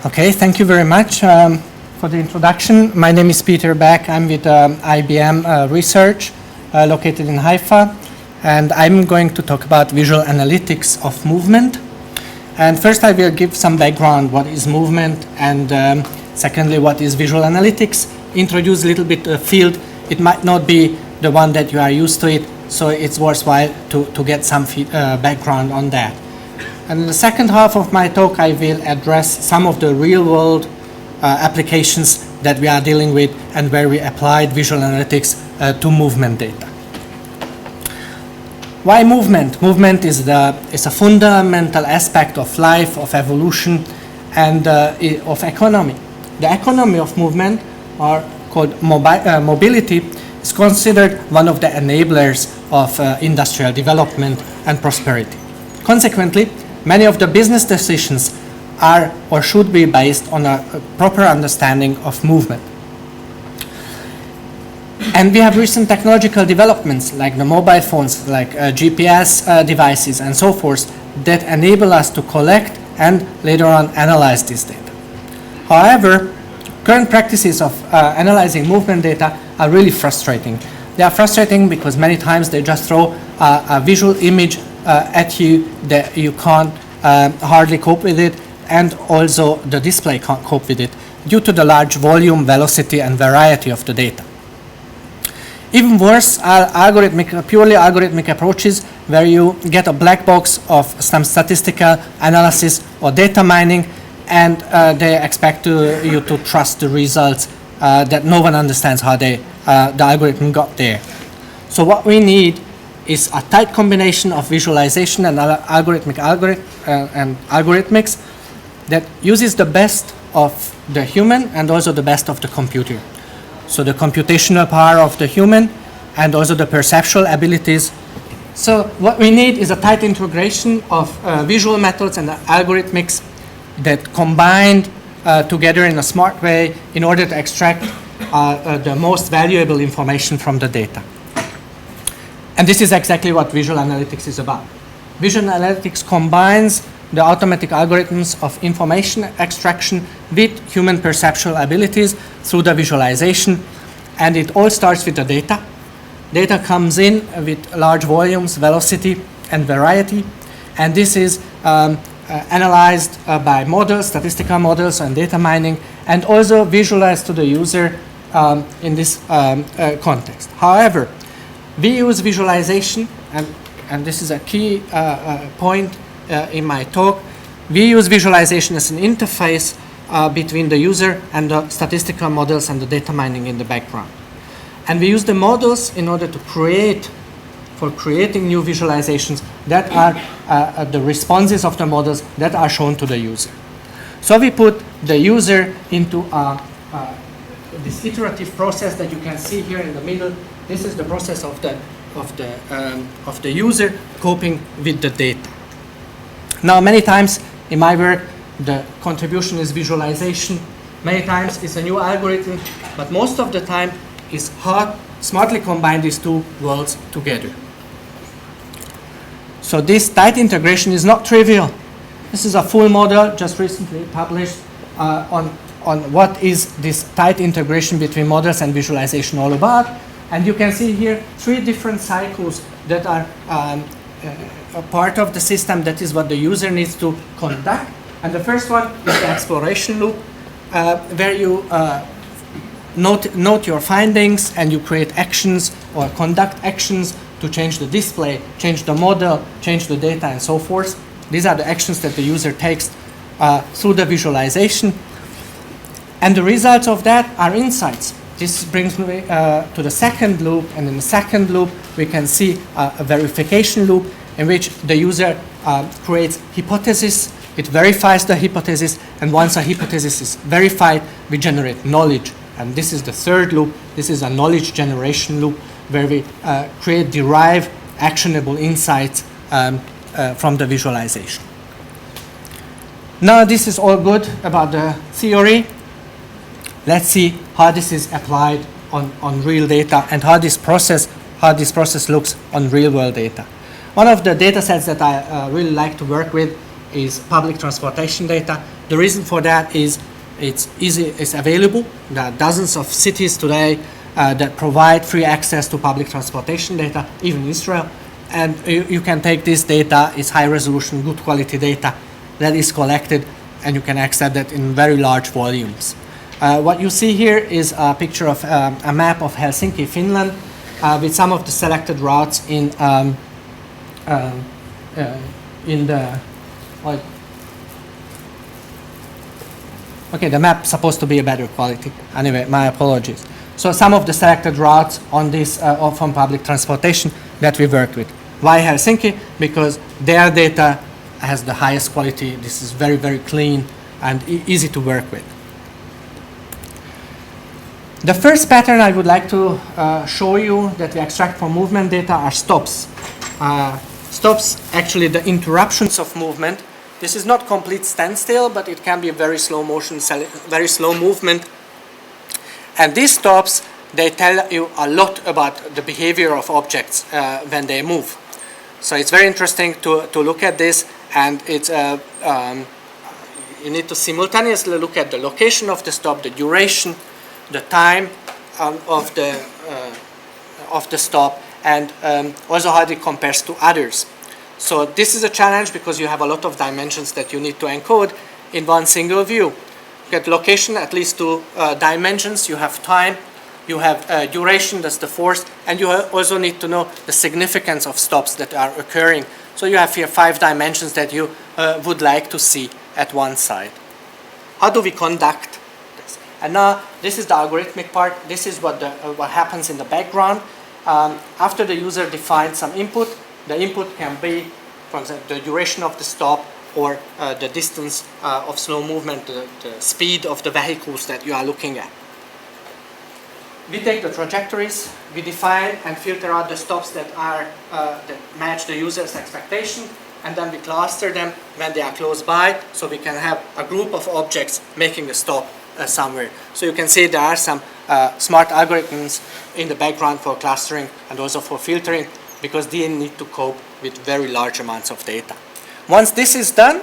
Okay, thank you very much for the introduction. My name is Peter Beck. I'm with IBM Research located in Haifa, and I'm going to talk about visual analytics of movement. And first I will give some background, what is movement, and secondly, what is visual analytics. Introduce a little bit the field. It might not be the one that you are used to it, so it's worthwhile to get some background on that. And in the second half of my talk, I will address some of the real-world applications that we are dealing with and where we applied visual analytics to movement data. Why movement? Movement is a fundamental aspect of life, of evolution, and of economy. The economy of movement, or called mobility, is considered one of the enablers of industrial development and prosperity. Consequently, many of the business decisions are or should be based on a proper understanding of movement. And we have recent technological developments like the mobile phones, like GPS devices and so forth, that enable us to collect and later on analyze this data. However, current practices of analyzing movement data are really frustrating. They are frustrating because many times they just throw a visual image at you that you can't hardly cope with it, and also the display can't cope with it due to the large volume, velocity, and variety of the data. Even worse are purely algorithmic approaches where you get a black box of some statistical analysis or data mining, and they expect you to trust the results that no one understands how the algorithm got there. So what we need is a tight combination of visualization and algorithmics that uses the best of the human and also the best of the computer. So the computational power of the human and also the perceptual abilities. So what we need is a tight integration of visual methods and algorithmics that combined together in a smart way in order to extract the most valuable information from the data. And this is exactly what visual analytics is about. Visual analytics combines the automatic algorithms of information extraction with human perceptual abilities through the visualization, and it all starts with the data. Data comes in with large volumes, velocity, and variety, and this is analyzed by models, statistical models, and data mining, and also visualized to the user in this context. However, we use visualization, and this is a key point in my talk. We use visualization as an interface between the user and the statistical models and the data mining in the background. And we use the models in order to creating new visualizations that are the responses of the models that are shown to the user. So we put the user into this iterative process that you can see here in the middle. This is the process of the user coping with the data. Now, many times in my work, the contribution is visualization. Many times it's a new algorithm, but most of the time is how to smartly combine these two worlds together. So this tight integration is not trivial. This is a full model just recently published on what is this tight integration between models and visualization all about. And you can see here 3 different cycles that are a part of the system. That is what the user needs to conduct. And the first one is the exploration loop, where you note your findings and you create actions or conduct actions to change the display, change the model, change the data, and so forth. These are the actions that the user takes through the visualization. And the results of that are insights. This brings me to the second loop, and in the second loop we can see a verification loop in which the user creates hypothesis. It verifies the hypothesis, and once a hypothesis is verified, we generate knowledge. And this is the third loop. This is a knowledge generation loop where we derive actionable insights from the visualization. Now this is all good about the theory. Let's see how this is applied on real data and how this process looks on real world data. One of the data sets that I really like to work with is public transportation data. The reason for that is it's easy, it's available. There are dozens of cities today that provide free access to public transportation data, even Israel. And you can take this data, it's high resolution, good quality data that is collected, and you can access that in very large volumes. What you see here is a picture of a map of Helsinki, Finland, with some of the selected routes in the, well, okay, the map's supposed to be a better quality. Anyway, my apologies. So some of the selected routes on this from public transportation that we worked with. Why Helsinki? Because their data has the highest quality. This is very, very clean and easy to work with. The first pattern I would like to show you that we extract from movement data are stops. Stops, actually the interruptions of movement. This is not complete standstill, but it can be a very slow motion, very slow movement. And these stops, they tell you a lot about the behavior of objects when they move. So it's very interesting to look at this, and it's you need to simultaneously look at the location of the stop, the duration, the time of the stop, and also how it compares to others. So this is a challenge because you have a lot of dimensions that you need to encode in one single view. You get location, at least two dimensions. You have time, you have duration, that's the force, and you also need to know the significance of stops that are occurring. So you have here 5 dimensions that you would like to see at one side. How do we conduct this? And now this is the algorithmic part. This is what happens in the background. After the user defines some input, the input can be, for example, the duration of the stop, or the distance of slow movement, the speed of the vehicles that you are looking at. We take the trajectories, we define and filter out the stops that match the user's expectation, and then we cluster them when they are close by, so we can have a group of objects making a stop somewhere. So you can see there are some smart algorithms in the background for clustering and also for filtering, because they need to cope with very large amounts of data. Once this is done,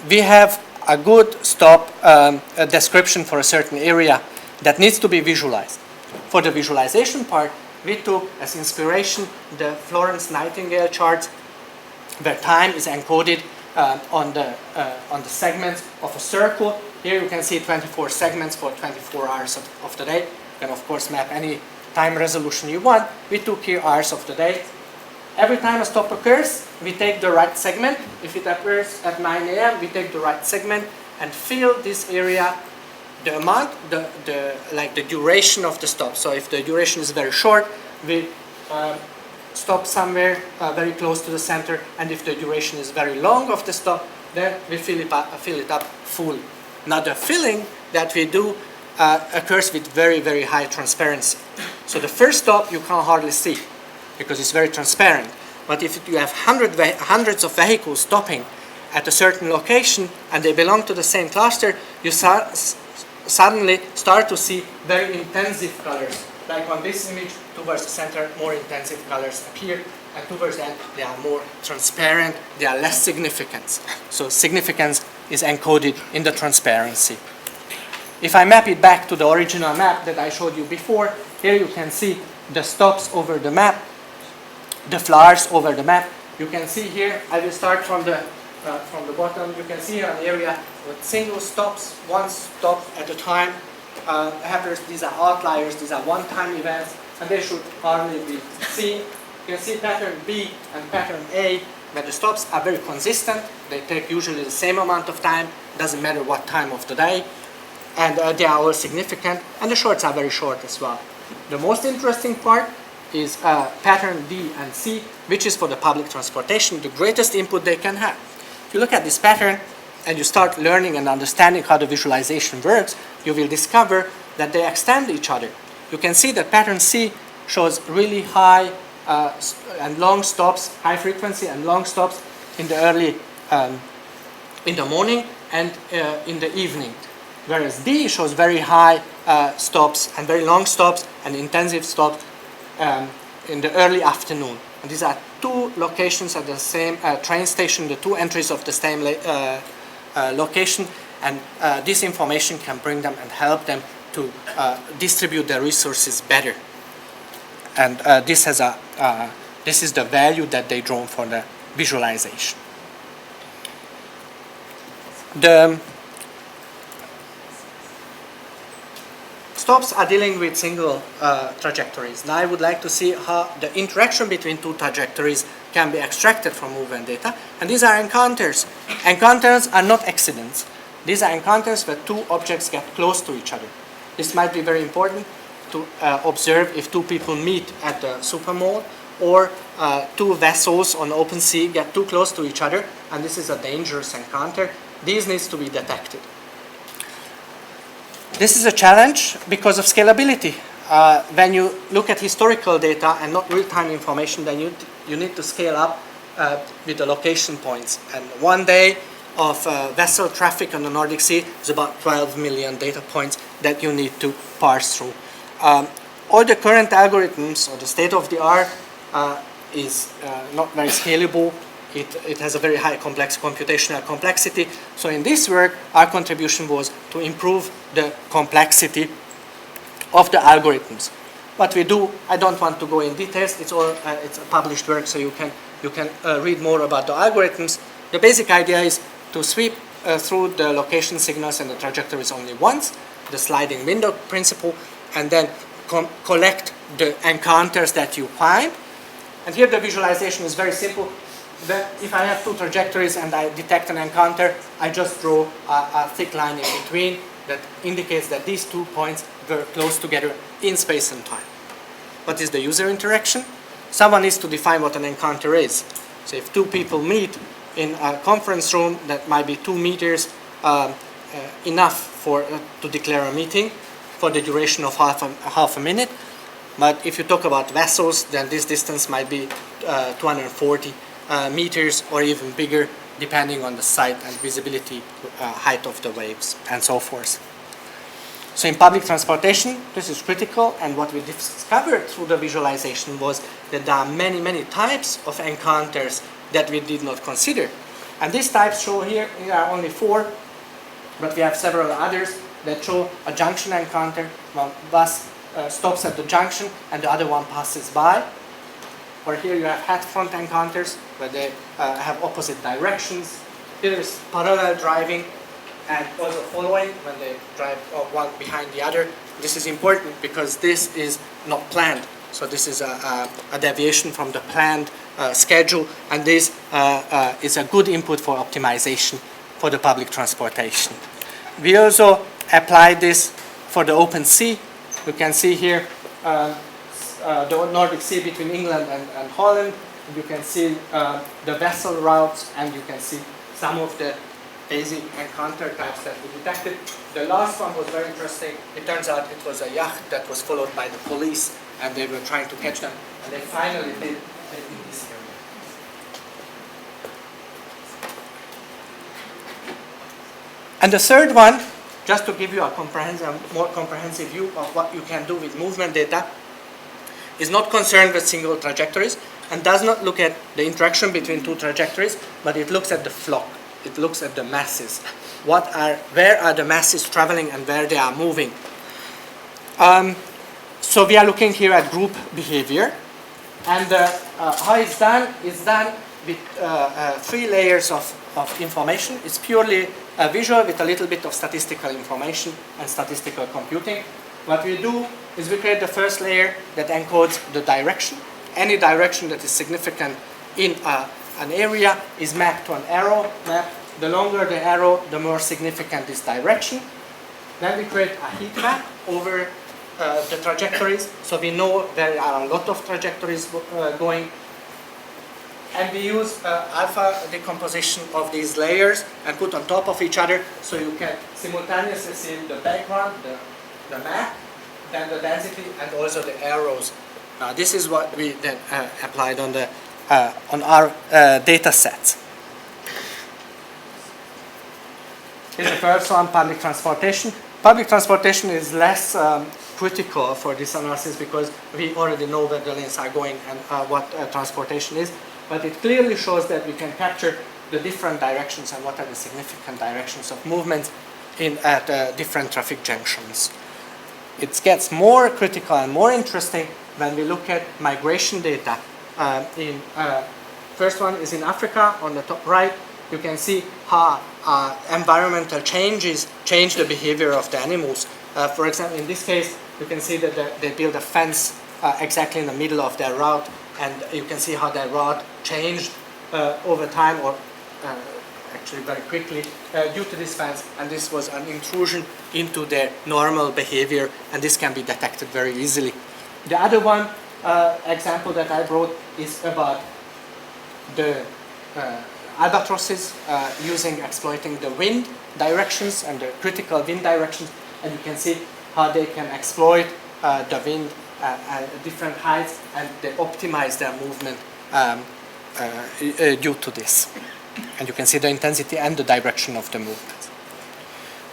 we have a good stop a description for a certain area that needs to be visualized. For the visualization part, we took as inspiration the Florence Nightingale charts, where time is encoded on the segments of a circle. Here you can see 24 segments for 24 hours of the day. You can of course map any time resolution you want. We took here hours of the day. Every time a stop occurs, we take the right segment. If it occurs at 9 a.m., we take the right segment and fill this area, the amount, the duration of the stop. So if the duration is very short, we stop somewhere very close to the center, and if the duration is very long of the stop, then we fill it up full. Now the filling that we do occurs with very, very high transparency. So the first stop you can hardly see, because it's very transparent. But if you have hundreds of vehicles stopping at a certain location and they belong to the same cluster, you suddenly start to see very intensive colors. Like on this image, towards the center, more intensive colors appear, and towards the end, they are more transparent, they are less significant. So significance is encoded in the transparency. If I map it back to the original map that I showed you before, here you can see the stops over the map, the flowers over the map. You can see here, I will start from the bottom. You can see an area with single stops, one stop at a time. These are outliers, these are one-time events, and they should hardly be seen. You can see pattern B and pattern A, where the stops are very consistent. They take usually the same amount of time, doesn't matter what time of the day, and they are all significant, and the shorts are very short as well. The most interesting part is pattern D and C, which is for the public transportation, the greatest input they can have. If you look at this pattern and you start learning and understanding how the visualization works, you will discover that they extend each other. You can see that pattern C shows really high and long stops, high frequency and long stops in the in the morning and in the evening. Whereas D shows very high stops and very long stops and intensive stops in the early afternoon. And these are two locations at the same train station, the two entries of the same location, and this information can bring them and help them to distribute their resources better. And this is the value that they draw for the visualization. The stops are dealing with single trajectories. Now I would like to see how the interaction between two trajectories can be extracted from movement data. And these are encounters. Encounters are not accidents. These are encounters where two objects get close to each other. This might be very important to observe if two people meet at the supermall, or two vessels on open sea get too close to each other, and this is a dangerous encounter. These needs to be detected. This is a challenge because of scalability. When you look at historical data and not real-time information, then you need to scale up with the location points. And 1 day of vessel traffic on the Nordic Sea is about 12 million data points that you need to parse through. All the current algorithms, or the state of the art, is not very scalable. It has a very high computational complexity. So in this work, our contribution was to improve the complexity of the algorithms. What we do, I don't want to go in details. It's a published work, so you can read more about the algorithms. The basic idea is to sweep through the location signals and the trajectories only once, the sliding window principle, and then collect the encounters that you find. And here the visualization is very simple. If I have two trajectories and I detect an encounter, I just draw a thick line in between that indicates that these 2 points were close together in space and time. What is the user interaction? Someone needs to define what an encounter is. So if two people meet in a conference room, that might be 2 meters enough to declare a meeting for the duration of half a minute. But if you talk about vessels, then this distance might be 240 meters or even bigger, depending on the site and visibility, height of the waves, and so forth. So in public transportation, this is critical, and what we discovered through the visualization was that there are many, many types of encounters that we did not consider. And these types show here are only 4, but we have several others that show a junction encounter. One bus stops at the junction and the other one passes by. Or here you have hat front encounters where they have opposite directions. Here is parallel driving and also following when they drive one behind the other. This is important because this is not planned. So this is a deviation from the planned schedule, and this is a good input for optimization for the public transportation. We also applied this for the open sea. You can see here the Nordic Sea between England and Holland. You can see the vessel routes, and you can see some of the basic encounter types that we detected. The last one was very interesting. It turns out it was a yacht that was followed by the police, and they were trying to catch them, and they finally did in this area. And the third one, just to give you a more comprehensive view of what you can do with movement data, is not concerned with single trajectories and does not look at the interaction between two trajectories, but it looks at the flock. It looks at the masses. Where are the masses traveling and where they are moving? So we are looking here at group behavior, and how it's done is done with 3 layers of information. It's purely visual with a little bit of statistical information and statistical computing. What we do is we create the first layer that encodes the direction. Any direction that is significant in an area is mapped to an arrow map. The longer the arrow, the more significant this direction. Then we create a heat map over the trajectories, so we know there are a lot of trajectories going. And we use alpha decomposition of these layers and put on top of each other, so you can simultaneously see the background, the map, then the density, and also the arrows. This is what we then applied on our data sets. Here's the first one, public transportation. Public transportation is less critical for this analysis because we already know where the lanes are going and what transportation is. But it clearly shows that we can capture the different directions and what are the significant directions of movement at different traffic junctions. It gets more critical and more interesting when we look at migration data. First one is in Africa on the top right. You can see how environmental changes change the behavior of the animals. For example, in this case, you can see that they build a fence exactly in the middle of their route, and you can see how their route changed over time, or actually very quickly, due to this fence, and this was an intrusion into their normal behavior, and this can be detected very easily. The other one example that I brought is about the albatrosses exploiting the wind directions and the critical wind directions, and you can see how they can exploit the wind at different heights, and they optimize their movement due to this. And you can see the intensity and the direction of the movement.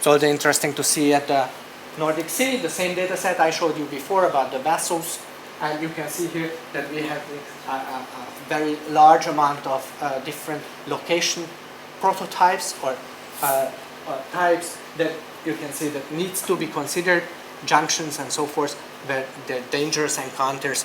So it's interesting to see at the Nordic Sea, the same data set I showed you before about the vessels, and you can see here that we have a very large amount of different location prototypes or types that you can see that needs to be considered, junctions and so forth, where the dangerous encounters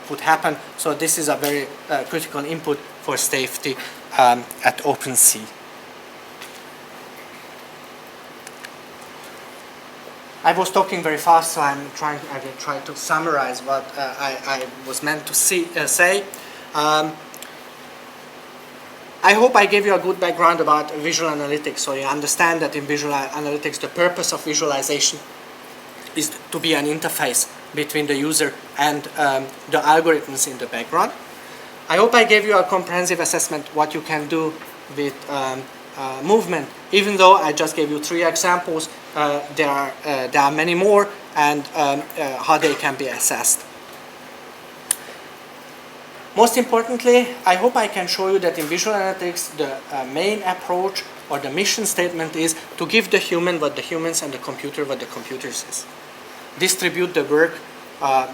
could happen. So this is a very critical input for safety at open sea. I was talking very fast, so I will try to summarize what I was meant to say. I hope I gave you a good background about visual analytics, so you understand that in visual analytics the purpose of visualization is to be an interface between the user and the algorithms in the background. I hope I gave you a comprehensive assessment what you can do with movement. Even though I just gave you 3 examples, there are many more, and how they can be assessed. Most importantly, I hope I can show you that in visual analytics the main approach or the mission statement is to give the human what the humans and the computer what the computer says. Distribute the work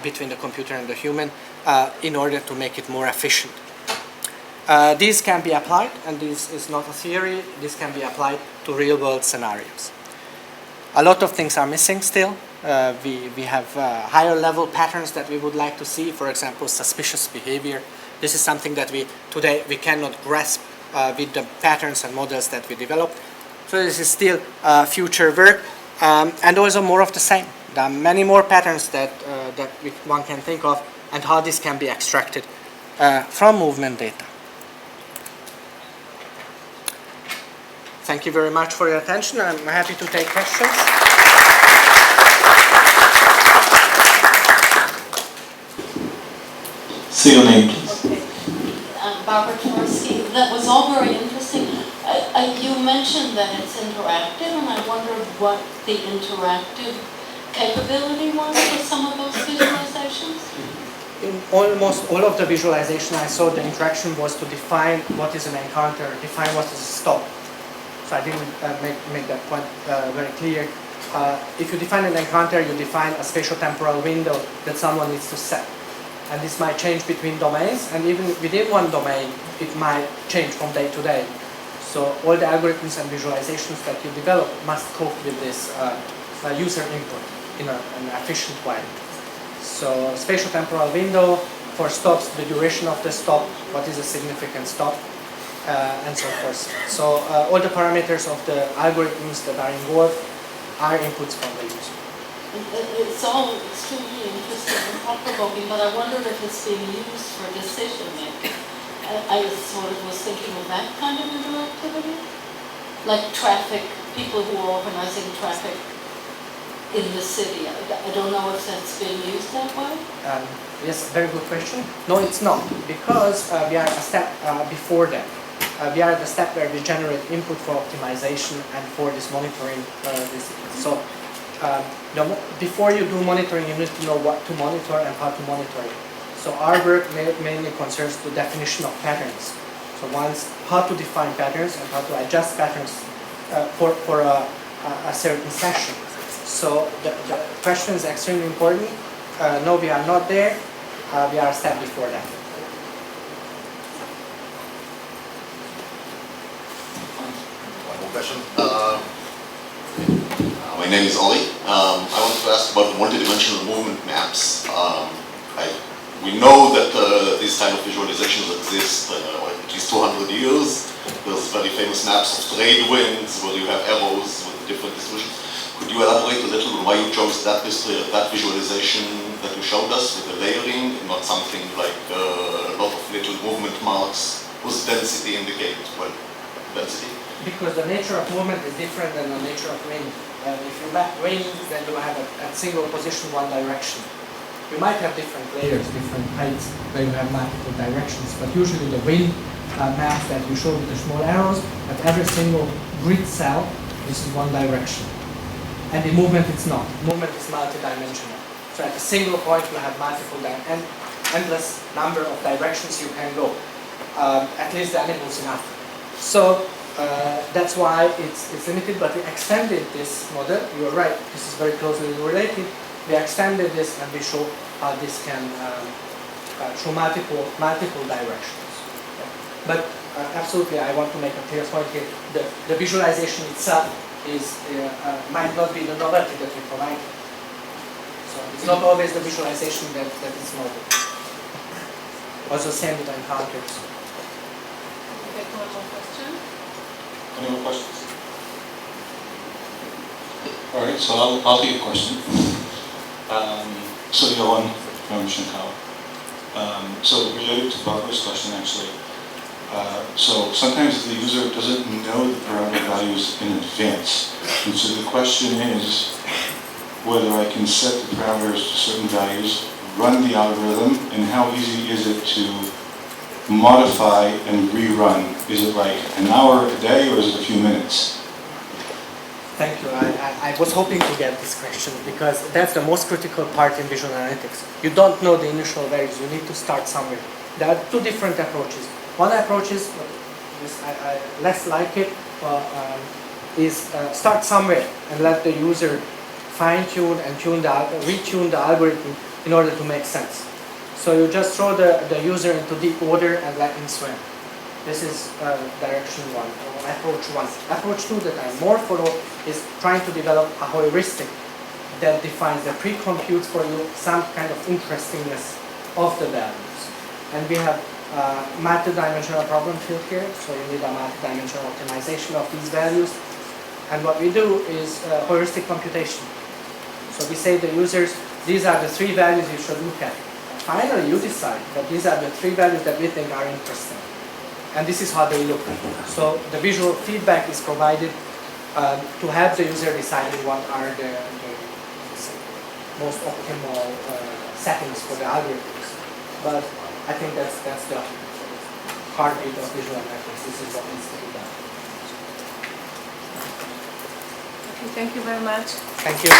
between the computer and the human in order to make it more efficient. These can be applied, and this is not a theory, this can be applied to real-world scenarios. A lot of things are missing still. We have higher level patterns that we would like to see, for example, suspicious behavior. This is something that today we cannot grasp with the patterns and models that we develop. So this is still future work, and also more of the same. There are many more patterns that one can think of, and how this can be extracted from movement data. Thank you very much for your attention. I'm happy to take questions. Say your name, please. Okay. Barbara Tversky. That was all very interesting. You mentioned that it's interactive, and I wondered what the interactive capability was for some of those visualizations. In almost all of the visualization I saw, the interaction was to define what is an encounter, define what is a stop. So I didn't make that point very clear. If you define an encounter, you define a spatial-temporal window that someone needs to set. And this might change between domains, and even within one domain, it might change from day to day. So all the algorithms and visualizations that you develop must cope with this user input in an efficient way. So spatial-temporal window for stops, the duration of the stop, what is a significant stop, and so forth. So all the parameters of the algorithms that are involved are inputs from the user. It's all extremely interesting and thought-provoking, but I wondered if it's being used for decision-making. I sort of was thinking of that kind of interactivity, like traffic, people who are organizing traffic in the city. I don't know if that's being used that way. Yes, very good question. No, it's not, because we are a step before that. We are at the step where we generate input for optimization and for this monitoring discipline. So before you do monitoring, you need to know what to monitor and how to monitor it. So our work mainly concerns the definition of patterns. So how to define patterns and how to adjust patterns for a certain session. So the question is extremely important. No, we are not there. We are a step before that. One more question. My name is Oli. I wanted to ask about the multidimensional movement maps. We know that these kind of visualizations exist at least 200 years. There's very famous maps of trade winds where you have arrows with different distributions. Could you elaborate a little on why you chose that visualization that you showed us with the layering and not something like a lot of little movement marks whose density indicates, well, density? Because the nature of movement is different than the nature of wind. If you map wind, then you have a single position, one direction. You might have different layers, different heights, where you have multiple directions, but usually the wind maps that you show with the small arrows, at every single grid cell, this is one direction. And in movement it's not. Movement is multidimensional. So at a single point you have multiple, endless number of directions you can go. At least the animals enough. So that's why it's limited, but we extended this model. You're right, this is very closely related. We extended this and we show how this can show multiple directions. But absolutely, I want to make a clear point here. The visualization itself might not be the novelty that we provide. So it's not always the visualization that is novel. Also same with encounters. Okay, one more question. Any more questions? All right, so I'll take a question. So the other one from Shenkar. So related to Barbara's question, actually. So sometimes the user doesn't know the parameter values in advance. And so the question is whether I can set the parameters to certain values, run the algorithm, and how easy is it to modify and rerun? Is it like an hour a day or is it a few minutes? Thank you. I was hoping to get this question because that's the most critical part in visual analytics. You don't know the initial values. You need to start somewhere. There are two different approaches. One approach is, I less like it, is start somewhere and let the user fine-tune and retune the algorithm in order to make sense. So you just throw the user into deep water and let him swim. This is direction one, or approach one. Approach two that I more follow is trying to develop a heuristic that defines the pre-computes for you some kind of interestingness of the values. And we have multi-dimensional problem field here, so you need a multi-dimensional optimization of these values. And what we do is heuristic computation. So we say to the users, these are the three values you should look at. Finally, you decide, but these are the three values that we think are interesting. And this is how they look. So the visual feedback is provided to help the user decide what are the most optimal settings for the algorithms. But I think that's the heartbeat of visual analytics. This is what needs to be done. Okay, thank you very much. Thank you.